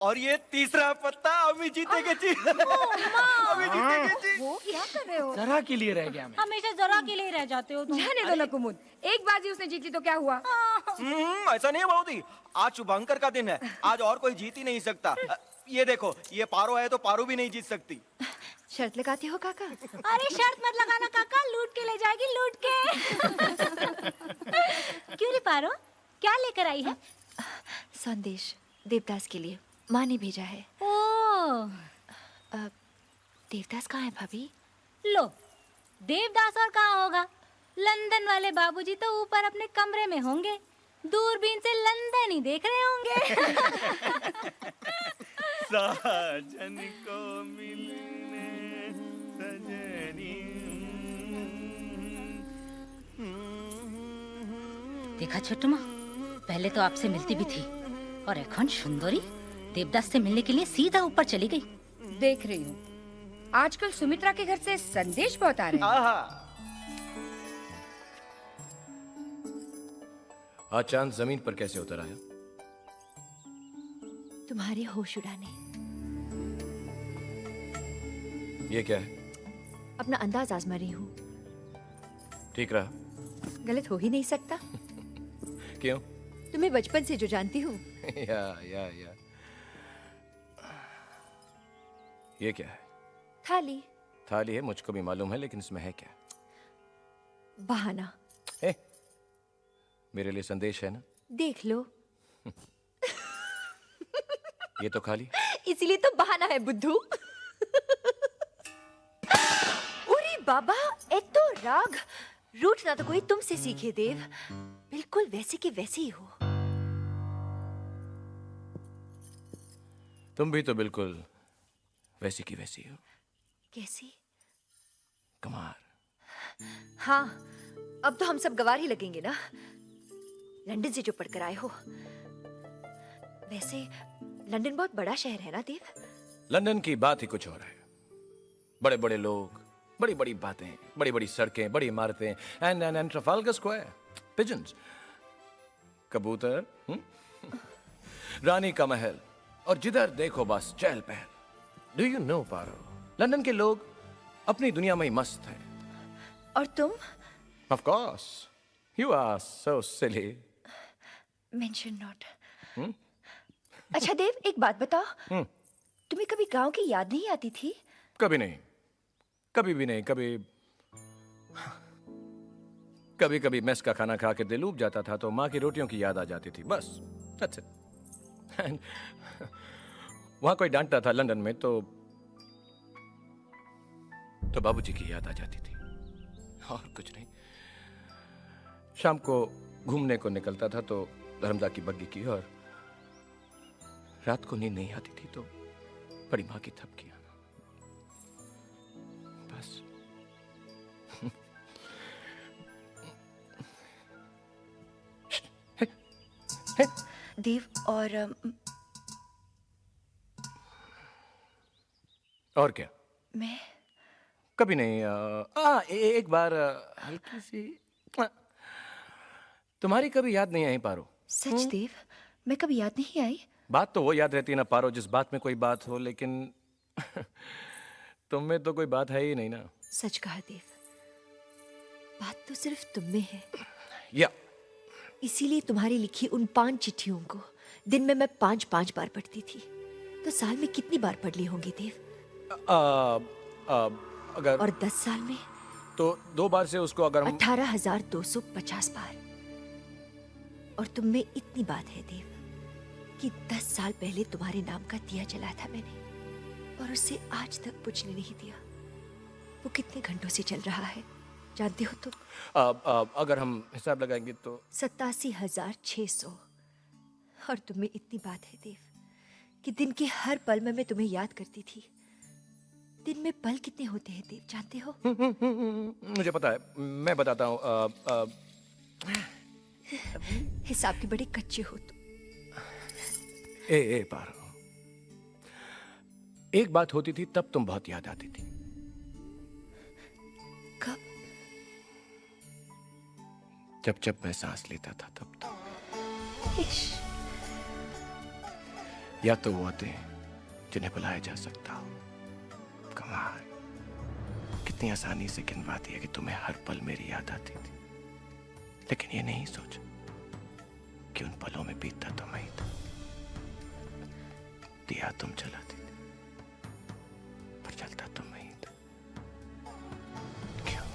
और ये तीसरा पत्ता अभी जीतेगे जी। अभी जीतेगे जी। वो क्या कर रहे हो? जरा के लिए रह गया मैं। हमेशा जरा के लिए रह जाते हो तुम। जाने दो ना कुमुद, एक बाजी उसने जीती तो क्या हुआ? ऐसा नहीं है बाबूजी, आज शुभंकर का दिन है, आज और कोई जीत ही नहीं सकता। ये देखो, ये पारो है तो पारो भी नहीं जीत सकती। शर्त लगाते हो काका? अरे शर्त मत लगाना काका, लूट के ले जाएगी, लूट के। क्यों रे पारो, क्या लेकर आई है? संदेश देवदास के लिए माँ ने भेजा है। ओह, देवदास कहाँ है भाभी? लो, देवदास और कहाँ होगा? लंदन वाले बाबूजी तो ऊपर अपने कमरे में होंगे, दूरबीन से लंदन ही देख रहे होंगे। साजन को मिलने सजनी। देखा छोटू माँ, पहले तो आपसे मिलती भी थी और এখন सुंदरी देवदास से मिलने के लिए सीधा ऊपर चली गई। देख रही हूँ, आजकल सुमित्रा के घर से संदेश बहुत आ रहे हैं। आज चांद जमीन पर कैसे उतर आया? तुम्हारे होश उड़ाने। ये क्या है? अपना अंदाज आजमा रही हूँ। ठीक रहा? गलत हो ही नहीं सकता। क्यों? तुम्हें बचपन से जो जानती हूँ। या ये क्या है? थाली। थाली है, मुझको भी मालूम है, लेकिन इसमें है क्या? बहाना। मेरे लिए संदेश है ना? देख लो। ये तो खाली। इसीलिए तो बहाना है बुद्धू। अरे बाबा, एक तो राग रूठना तो कोई तुमसे सीखे देव, बिल्कुल वैसे के वैसे ही हो। तुम भी तो बिल्कुल वैसी की वैसी हो। कैसी? कमार। हाँ, अब तो हम सब गवार ही लगेंगे ना, लंदन से जो पढ़कर आए हो। वैसे लंदन बहुत बड़ा शहर है ना देव? लंदन की बात ही कुछ और है। बड़े बड़े लोग, बड़ी बड़ी बातें, बड़ी बड़ी सड़कें, बड़ी इमारतें, एंड ट्रफाल्गर स्क्वायर, पिजन्स, कबूतर, रानी का महल, और जिधर देखो बस चहल पहल। Do you know Paro, London के लोग अपनी दुनिया में ही मस्त हैं। और तुम? Of course, you are so silly. Mention not. अच्छा देव, एक बात बताओ, तुम्हें कभी गांव की याद नहीं आती थी? कभी नहीं, कभी भी नहीं। कभी कभी मेस का खाना खा के दिल ऊब जाता था तो माँ की रोटियों की याद आ जाती थी, बस। That's it. वहां कोई डांटता था लंदन में तो बाबूजी की याद आ जाती थी, और कुछ नहीं। शाम को घूमने को निकलता था तो धर्मदा की बग्गी की, और रात को नींद नहीं आती थी तो बड़ी माँ की थपकियां, बस। देव, और क्या? मैं कभी नहीं। एक बार हल्की सी तुम्हारी कभी याद नहीं आई पारो? सच देव, मैं कभी याद नहीं आई। बात तो वो याद रहती है ना पारो, जिस बात में कोई बात हो, लेकिन तुम में तो कोई बात है ही नहीं ना। सच कहा देव, बात तो सिर्फ तुम में है। या इसीलिए तुम्हारी लिखी उन 5 चिट्ठियों को दिन में मैं 5 बार पढ़ती थी, तो साल में कितनी बार पढ़ ली होंगी देव? अगर और 10 साल में तो 2 बार से उसको अगर 18,250 बार। और तुम में इतनी बात है देव कि 10 साल पहले तुम्हारे नाम का दिया जलाया था मैंने, और उसे आज तक बुझने नहीं दिया। वो कितने घंटों से चल रहा है जानते हो तुम? अगर हम हिसाब लगाएंगे तो 87,600। और तुम में इतनी बात है देव कि दिन के हर पल में मैं तुम्हें याद करती थी। दिन में पल कितने होते हैं देव जानते हो? मुझे पता है, मैं बताता हूँ। हिसाब के बड़े कच्चे हो तुम। पारो, एक बात होती थी तब तुम बहुत याद आती थी। कब? जब मैं सांस लेता था तब तो। या तो वो होते जिन्हें बुलाया जा सकता हो। कमाल, कितनी आसानी से गिनवा दिया कि तुम्हें हर पल मेरी याद आती थी, लेकिन ये नहीं सोचा कि उन पलों में बीतता तो मैं ही था। दिया तुम जलाती थी, पर जलता तो मैं ही था। क्यों?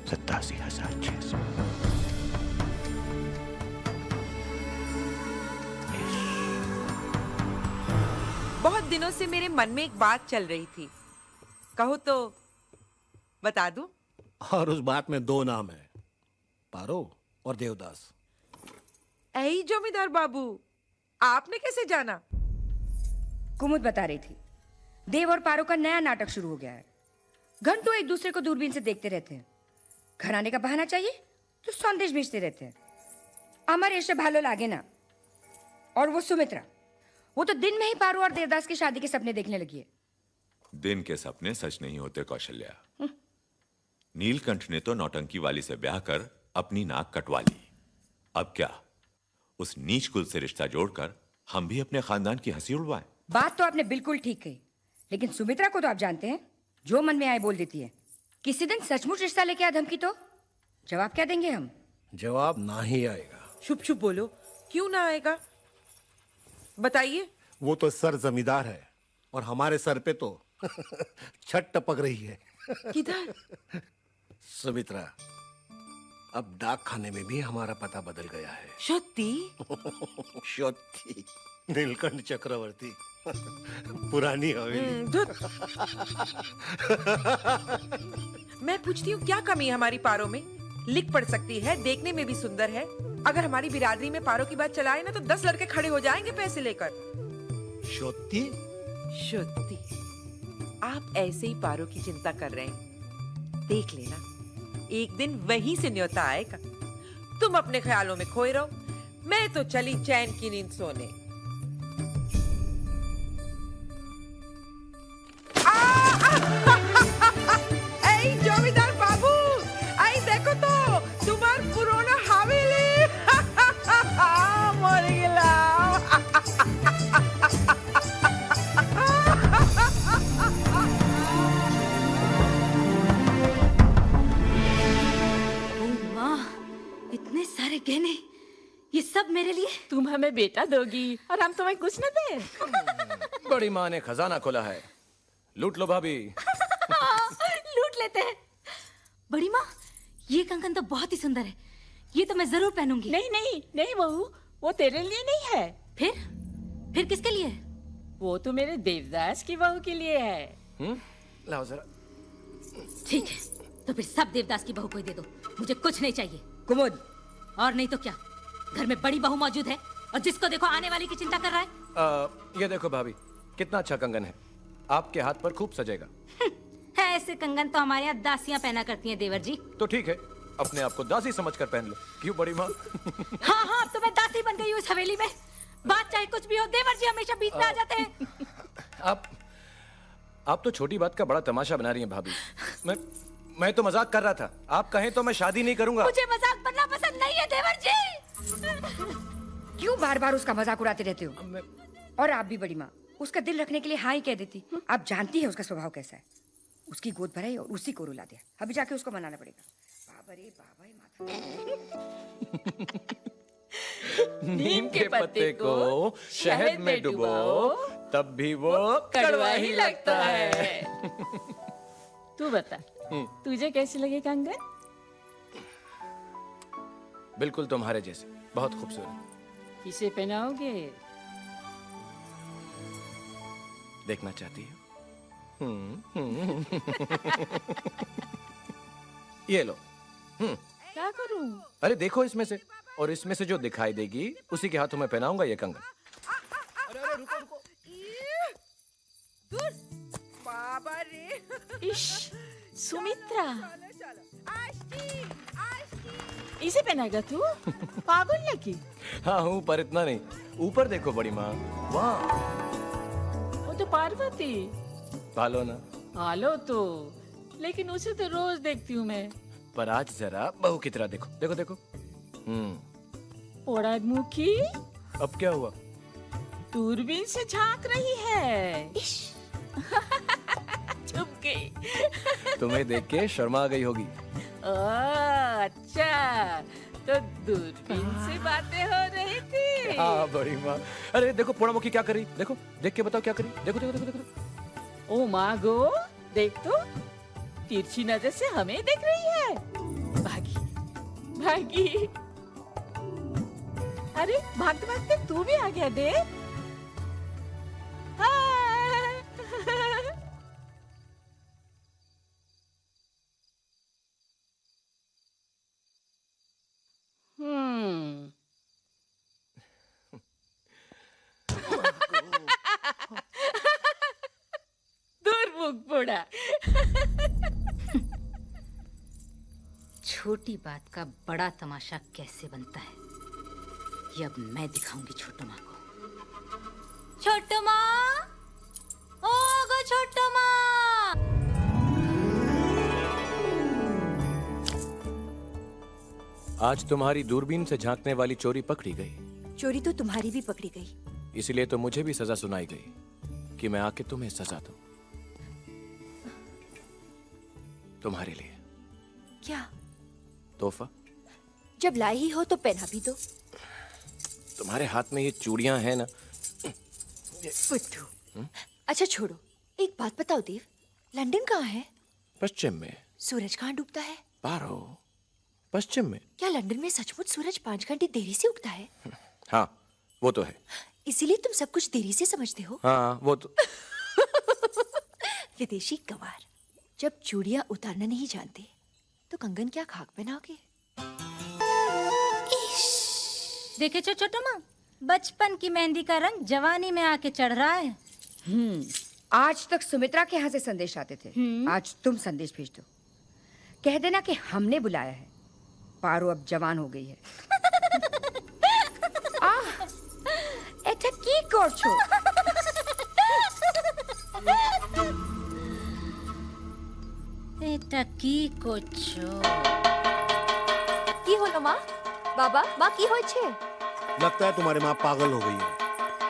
सत्तासी हजार 600। बहुत दिनों से मेरे मन में एक बात चल रही थी, कहो तो बता दूं? और उस बात में दो नाम है, पारो और देवदास। ऐ जमींदार बाबू, आपने कैसे जाना? कुमुद बता रही थी, देव और पारो का नया नाटक शुरू हो गया है। घंटों एक दूसरे को दूरबीन से देखते रहते हैं। घर आने का बहाना चाहिए तो संदेश भेजते रहते हैं। हमारे ऐसे भालो लागे ना। और वो सुमित्रा, वो तो दिन में ही पारो और देवदास की शादी के सपने देखने लगी है। दिन के सपने सच नहीं होते कौशल्या। नीलकंठ ने तो नौटंकी वाली से ब्याह कर अपनी नाक कटवा ली। अब क्या उस नीच कुल से रिश्ता जोड़कर हम भी अपने खानदान की हंसी उड़वाएं? बात तो आपने बिल्कुल ठीक कही, लेकिन सुमित्रा को तो आप जानते हैं, जो मन में आए बोल देती है। किसी दिन सचमुच रिश्ता लेके आ धमकी तो जवाब क्या देंगे हम? जवाब ना ही आएगा। छुप छुप बोलो, क्यों ना आएगा? बताइए। वो तो सर जमींदार है और हमारे सर पे तो छत टपक रही है। किधर? सुमित्रा, अब डाक खाने में भी हमारा पता बदल गया है। सत्ती? शोधी, नीलकंठ चक्रवर्ती, पुरानी हवेली। धुत। मैं पूछती हूँ, क्या कमी है हमारी पारो में? लिख पढ़ सकती है, देखने में भी सुंदर है। अगर हमारी बिरादरी में पारो की बात चलाए ना तो 10 लड़के खड़े हो जाएंगे पैसे लेकर। शोधी? शुद्धि। आप ऐसे ही पारो की चिंता कर रहे हैं। देख लेना, एक दिन वहीं से न्योता आएगा। तुम अपने ख्यालों में खोए रहो, मैं तो चली चैन की नींद सोने। ऐ जमींदार बाबू, आई देखो तो तुम्हार पुराना हवेली। मर गेला। माँ, इतने सारे गहने, ये सब मेरे लिए? तुम हमें बेटा दोगी और हम तुम्हें कुछ न दे। बड़ी माँ ने खजाना खोला है, लूट लो भाभी। लूट लेते हैं। बड़ी माँ, ये कंगन तो बहुत ही सुंदर है, ये तो मैं जरूर पहनूंगी। नहीं नहीं नहीं बहू, वो तेरे लिए नहीं है। फिर किसके लिए है? वो तो मेरे देवदास की बहू के लिए है। लाओ जरा। ठीक है, तो फिर सब देवदास की बहू को ही दे दो, मुझे कुछ नहीं चाहिए। कुमुद, और नहीं तो क्या, घर में बड़ी बहू मौजूद है और जिसको देखो आने वाली की चिंता कर रहा है। ये देखो भाभी, कितना अच्छा कंगन है, आपके हाथ पर खूब सजेगा। ऐसे कंगन तो हमारे यहाँ दासियां पहना करती हैं देवर जी। तो ठीक है, अपने आप को दासी समझकर पहन लो। क्यों बड़ी माँ? हाँ हाँ, अब तो मैं दासी बन गई हूँ इस हवेली में। बात चाहे कुछ भी हो, देवर जी हमेशा बीच में आ जाते हैं। आप तो छोटी बात का बड़ा तमाशा बना रही हैं भाभी। मैं तो मजाक कर रहा था। आप कहें तो मैं शादी नहीं करूंगा। मुझे मजाक बनना पसंद नहीं है देवर जी। क्यों बार बार उसका मजाक उड़ाते रहते हो? और आप भी बड़ी माँ, उसका दिल रखने के लिए हाँ ही कह देती। आप जानती है उसका स्वभाव कैसा है। उसकी गोद भराई और उसी को रुला दिया। अभी जाके उसको मनाना पड़ेगा। बाबा रे बाबा, नीम के पत्ते को शहद में डुबाओ, तब भी वो कड़वा ही लगता है। तू बता, तुझे कैसे लगे कंगन? बिल्कुल तुम्हारे जैसे, बहुत खूबसूरत। किसे पहनाओगे? देखना चाहती हो? ये लो। क्या करूं? अरे देखो इसमें से, और इसमें से जो दिखाई देगी उसी के हाथों में पहनाऊंगा ये कंगन। अरे रुको रुको। दूर। बाबा रे। इश, सुमित्रा, चलो। आष्टी, आष्टी। इसे पहनाएगा तू? पागल लगी। हाँ हूँ, पर इतना नहीं। ऊपर देखो बड़ी माँ, वाह। वो तो पार्वती। पालो ना। पालो तो, लेकिन उसे तो रोज देखती हूँ मैं। पर आज जरा बहू की तरह देखो, देखो देखो। पोड़ा मुखी अब क्या हुआ? दूरबीन से झांक रही है। छुप गई। तुम्हें देख के शर्मा गई होगी। अच्छा, तो दूरबीन से बातें हो रही थी। हाँ बड़ी माँ। अरे देखो पोड़ामुखी क्या करी, देखो देख के बताओ क्या करी। देखो देखो देखो देखो। ओ माँ गो, देख तो, तिरछी नजर से हमें देख रही है। भागी भागी। अरे भागते भागते तू भी आ गया देख। दूर मुख पोड़ा। छोटी बात का बड़ा तमाशा कैसे बनता है, ये अब मैं दिखाऊंगी छोटू माँ को। छोटू माँ, ओ गो छोटू माँ। आज तुम्हारी दूरबीन से झांकने वाली चोरी पकड़ी गई। चोरी तो तुम्हारी भी पकड़ी गई। इसलिए तो मुझे भी सजा सुनाई गई कि मैं आके तुम्हें सजा दूं। तुम्हारे लिए क्या? तोहफा। जब लाई ही हो तो पहना भी दो। तुम्हारे हाथ में ये चूड़ियां हैं ना। बुद्धू। अच्छा छोड़ो, एक बात बताओ देव, लंदन कहाँ है? पश्चिम में। सूरज कहाँ डूबता है? पारो, पश्चिम में। क्या लंदन में सचमुच सूरज 5 घंटे देरी से उगता है? हाँ वो तो है। इसीलिए तुम सब कुछ देरी से समझते हो। हाँ वो तो। विदेशी गंवार, जब चूड़ियां उतारना नहीं जानते तो कंगन क्या खाक पहनाओगे? देखे छोटू माँ, बचपन की मेहंदी का रंग जवानी में आके चढ़ रहा है। आज तक सुमित्रा के यहाँ से संदेश आते थे, आज तुम संदेश भेज दो। कह देना कि हमने बुलाया है। पारो अब जवान हो गई है। এটা কি করছো? এটা কি করছো? কি হলো মা? বাবা, মা কি হয়েছে? लगता है तुम्हारी माँ पागल हो गई है।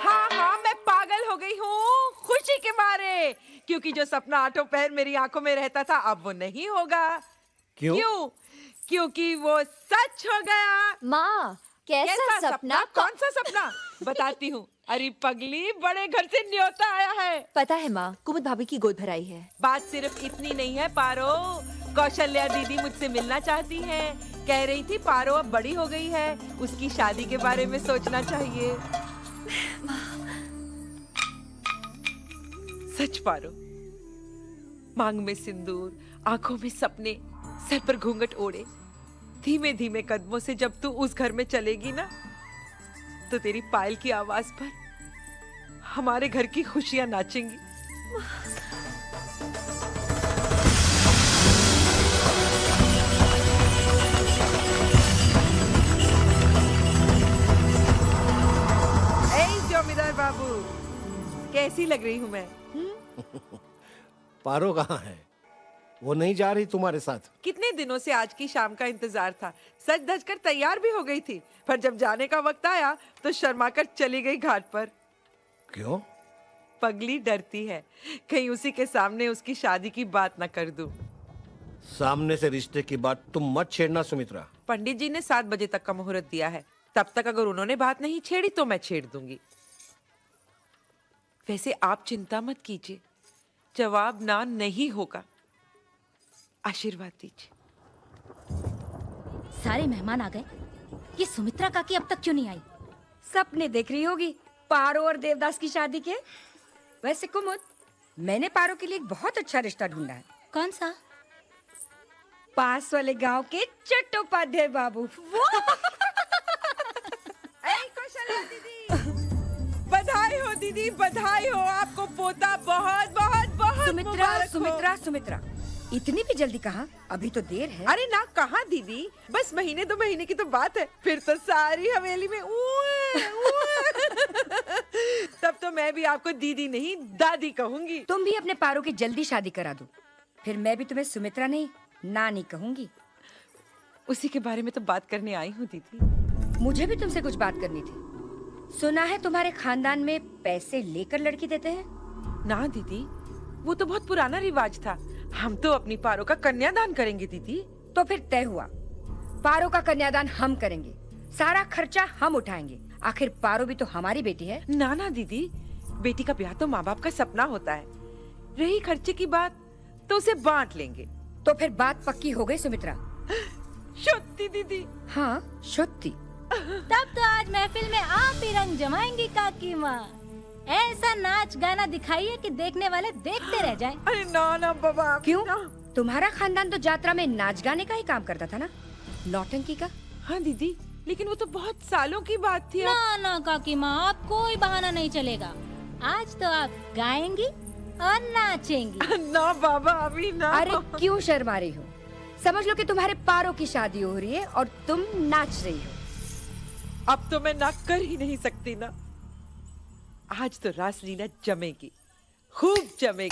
हाँ हाँ, मैं पागल हो गई हूँ खुशी के मारे, क्योंकि जो सपना आठों पहर मेरी आंखों में रहता था अब वो नहीं होगा। क्यों? क्योंकि वो सच हो गया। माँ, कैसा सपना? कौन सा सपना? बताती हूँ। अरे पगली, बड़े घर से न्योता आया है। पता है माँ, कुमुद भाभी की गोद भराई है। बात सिर्फ इतनी नहीं है पारो, कौशल्या दीदी मुझसे मिलना चाहती हैं। कह रही थी पारो अब बड़ी हो गई है, उसकी शादी के बारे में सोचना चाहिए। सच पारो, मांग में सिंदूर, आंखों में सपने, सर पर घूंघट ओढ़े, धीमे धीमे कदमों से जब तू उस घर में चलेगी ना, तो तेरी पायल की आवाज पर हमारे घर की खुशियां नाचेंगी। जमींदार बाबू, कैसी लग रही हूँ मैं? पारो कहाँ है? वो नहीं जा रही तुम्हारे साथ? कितने दिनों से आज की शाम का इंतजार था। सज धज कर तैयार भी हो गई थी, पर जब जाने का वक्त आया तो शर्माकर चली गई घाट पर। क्यों? पगली डरती है कहीं उसी के सामने उसकी शादी की बात न कर दूं। सामने से रिश्ते की बात तुम मत छेड़ना सुमित्रा। पंडित जी ने 7 बजे तक का मुहूर्त दिया है, तब तक अगर उन्होंने बात नहीं छेड़ी तो मैं छेड़ दूंगी। वैसे आप चिंता मत कीजिए, जवाब ना नहीं होगा। आशीर्वाद दीजिए। सारे मेहमान आ गए, ये सुमित्रा काकी अब तक क्यों नहीं आई? सपने देख रही होगी पारो और देवदास की शादी के। वैसे कुमुद, मैंने पारो के लिए एक बहुत अच्छा रिश्ता ढूंढा है। कौन सा? पास वाले गांव के चट्टोपाध्याय बाबू। बधाई हो दीदी, बधाई हो। आपको पोता बहुत बहुत बहुत सुमित्रा, मुबारक हो। सुमित्रा, सुमित्रा, इतनी भी जल्दी कहाँ? अभी तो देर है। अरे ना, कहाँ दीदी, बस महीने 2 महीने की तो बात है, फिर तो सारी हवेली में तब तो मैं भी आपको दीदी नहीं दादी कहूंगी। तुम भी अपने पारो की जल्दी शादी करा दो, फिर मैं भी तुम्हें सुमित्रा नहीं नानी कहूंगी। उसी के बारे में तो बात करने आई हूँ दीदी। मुझे भी तुमसे कुछ बात करनी थी। सुना है तुम्हारे खानदान में पैसे लेकर लड़की देते हैं? ना दीदी, वो तो बहुत पुराना रिवाज था। हम तो अपनी पारो का कन्यादान करेंगे दीदी। तो फिर तय हुआ, पारो का कन्यादान हम करेंगे, सारा खर्चा हम उठाएंगे। आखिर पारो भी तो हमारी बेटी है। ना ना दीदी, बेटी का ब्याह तो माँ बाप का सपना होता है। रही खर्चे की बात तो उसे बांट लेंगे। तो फिर बात पक्की हो गई सुमित्रा? सच्ची दीदी? हाँ सच्ची। तब तो आज महफिल में आप ही रंग जमाएंगी काकी माँ। ऐसा नाच गाना दिखाइए कि देखने वाले देखते रह जाएं। अरे ना ना बाबा। क्यों? तुम्हारा खानदान तो यात्रा में नाच गाने का ही काम करता था ना, नौटंकी का? हाँ दीदी, लेकिन वो तो बहुत सालों की बात थी। ना ना काकी माँ, आप कोई बहाना नहीं चलेगा। आज तो आप गाएंगी और नाचेंगी। ना बाबा, अभी ना। अरे क्यों शर्मा रही हो? समझ लो कि तुम्हारे पारो की शादी हो रही है और तुम नाच रही हो। अब तो मैं ना कर ही नहीं सकती ना। आज तो रासलीला जमेगी, खूब जमेगी।